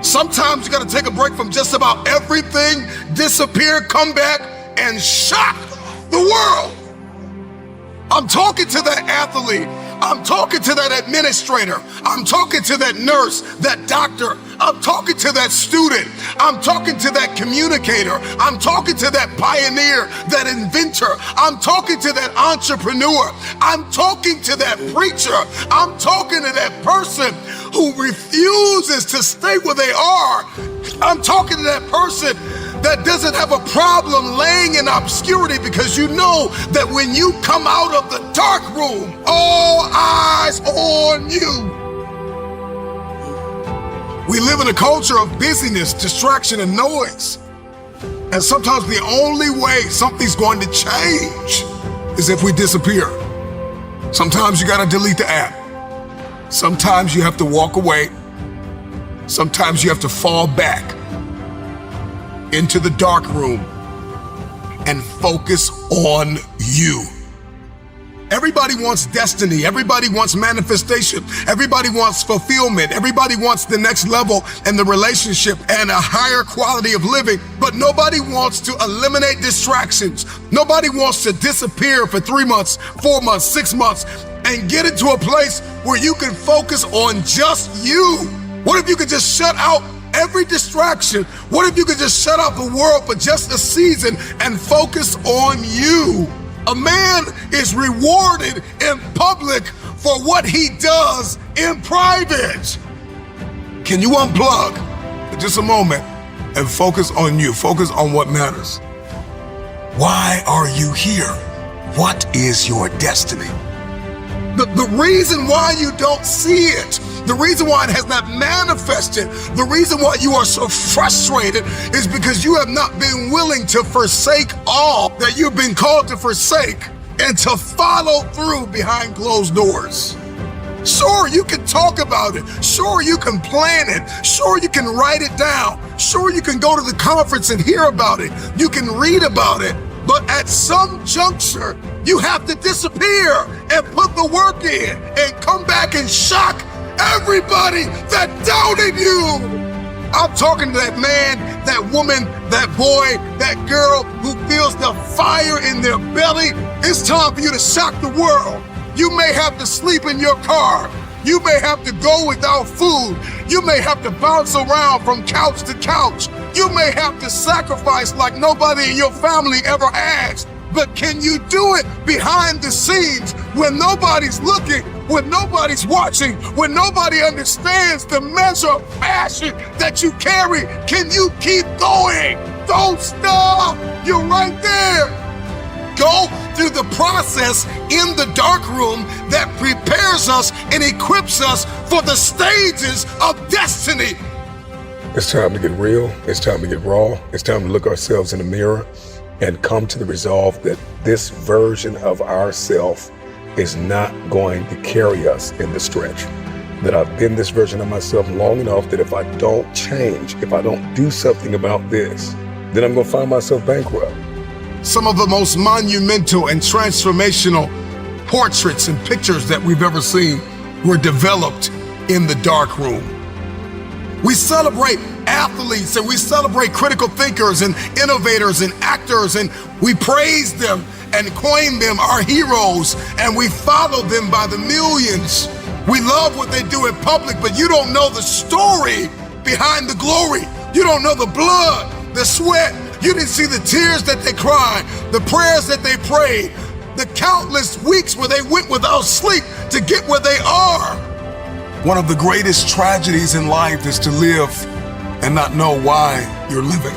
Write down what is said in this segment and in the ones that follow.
Sometimes you got to take a break from just about everything, disappear, come back, and shock the world. I'm talking to that athlete. I'm talking to that administrator. I'm talking to that nurse, that doctor. I'm talking to that student. I'm talking to that communicator. I'm talking to that pioneer, that inventor. I'm talking to that entrepreneur. I'm talking to that preacher. I'm talking to that person who refuses to stay where they are. I'm talking to that person that doesn't have a problem laying in obscurity, because you know that when you come out of the dark room, all eyes on you. We live in a culture of busyness, distraction, and noise. And sometimes the only way something's going to change is if we disappear. Sometimes you gotta delete the app. Sometimes you have to walk away. Sometimes you have to fall back into the dark room and focus on you. Everybody wants destiny. Everybody wants manifestation. Everybody wants fulfillment. Everybody wants the next level in the relationship and a higher quality of living, but nobody wants to eliminate distractions. Nobody wants to disappear for 3 months, 4 months, 6 months, and get into a place where you can focus on just you. What if you could just shut out every distraction? What if you could just shut out the world for just a season and focus on you? A man is rewarded in public for what he does in private. Can you unplug for just a moment and focus on you? Focus on what matters. Why are you here? What is your destiny? The reason why you don't see it, the reason why it has not manifested, the reason why you are so frustrated is because you have not been willing to forsake all that you've been called to forsake and to follow through behind closed doors. Sure, you can talk about it. Sure, you can plan it. Sure, you can write it down. Sure, you can go to the conference and hear about it. You can read about it. But at some juncture, you have to disappear and put the work in and come back and shock everybody that doubted you. I'm talking to that man, that woman, that boy, that girl who feels the fire in their belly. It's time for you to shock the world. You may have to sleep in your car. You may have to go without food. You may have to bounce around from couch to couch. You may have to sacrifice like nobody in your family ever asked. But can you do it behind the scenes when nobody's looking, when nobody's watching, when nobody understands the measure of passion that you carry? Can you keep going? Don't stop. You're right there. Go through the process in the dark room that prepares us and equips us for the stages of destiny. It's time to get real. It's time to get raw. It's time to look ourselves in the mirror and come to the resolve that this version of ourself is not going to carry us in the stretch. That I've been this version of myself long enough that if I don't change, if I don't do something about this, then I'm going to find myself bankrupt. Some of the most monumental and transformational portraits and pictures that we've ever seen were developed in the dark room. We celebrate athletes and we celebrate critical thinkers and innovators and actors, and we praise them and coin them our heroes, and we follow them by the millions. We love what they do in public, but you don't know the story behind the glory. You don't know the blood, the sweat. You didn't see the tears that they cried, the prayers that they prayed, the countless weeks where they went without sleep to get where they are. One of the greatest tragedies in life is to live and not know why you're living.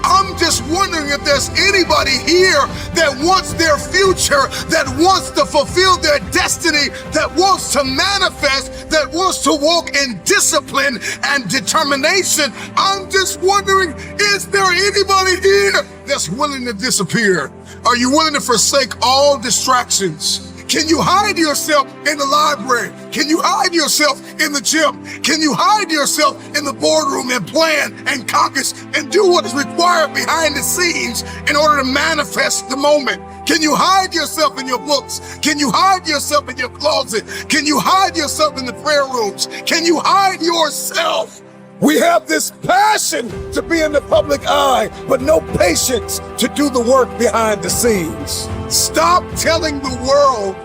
I'm just wondering if there's anybody here that wants their future, that wants to fulfill their destiny, that wants to manifest, that wants to walk in discipline and determination. I'm just wondering, is there anybody here that's willing to disappear? Are you willing to forsake all distractions? Can you hide yourself in the library? Can you hide yourself in the gym? Can you hide yourself in the boardroom and plan and caucus and do what is required behind the scenes in order to manifest the moment? Can you hide yourself in your books? Can you hide yourself in your closet? Can you hide yourself in the prayer rooms? Can you hide yourself We have this passion to be in the public eye, but no patience to do the work behind the scenes. Stop telling the world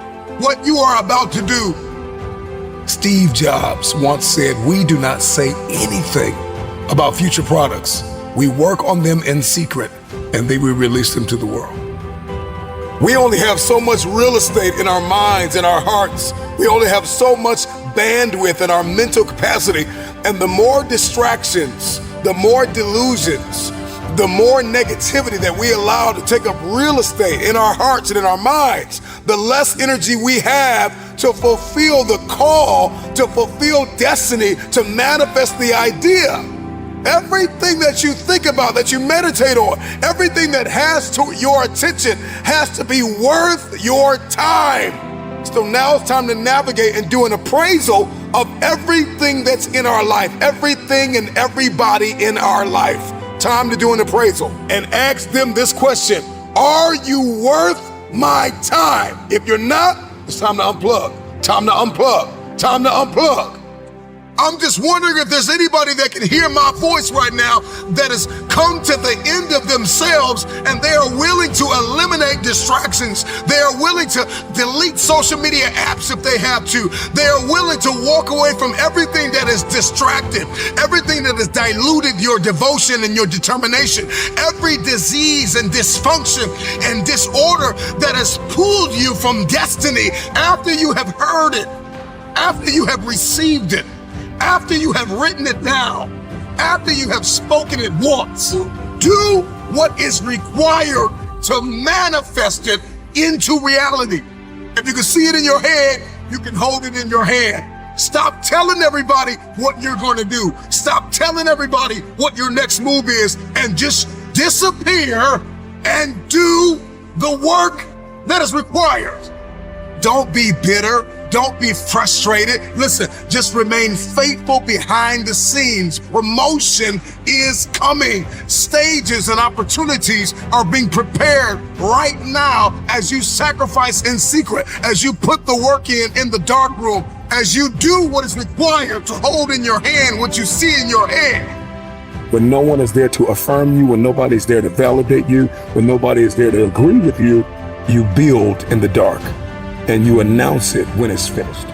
what you are about to do. Steve Jobs once said, "We do not say anything about future products. We work on them in secret, and then we release them to the world." We only have so much real estate in our minds and our hearts. We only have so much bandwidth in our mental capacity. And the more distractions, the more delusions, the more negativity that we allow to take up real estate in our hearts and in our minds, the less energy we have to fulfill the call, to fulfill destiny, to manifest the idea. Everything that you think about, that you meditate on, everything that has to your attention has to be worth your time. So now it's time to navigate and do an appraisal of everything that's in our life, everything and everybody in our life. Time to do an appraisal and ask them this question: are you worth my time? If you're not, it's time to unplug. Time to unplug. Time to unplug. I'm just wondering if there's anybody that can hear my voice right now that has come to the end of themselves and they are willing to eliminate distractions. They are willing to delete social media apps if they have to. They are willing to walk away from everything that is distracted, everything that has diluted your devotion and your determination, every disease and dysfunction and disorder that has pulled you from destiny after you have heard it, after you have received it, after you have written it down, after you have spoken it once. Do what is required to manifest it into reality. If you can see it in your head, you can hold it in your hand. Stop telling everybody what you're going to do. Stop telling everybody what your next move is, and just disappear and do the work that is required. Don't be bitter. Don't be frustrated. Listen, just remain faithful behind the scenes. Promotion is coming. Stages and opportunities are being prepared right now as you sacrifice in secret, as you put the work in the dark room, as you do what is required to hold in your hand what you see in your head. When no one is there to affirm you, when nobody's there to validate you, when nobody is there to agree with you, you build in the dark and you announce it when it's finished.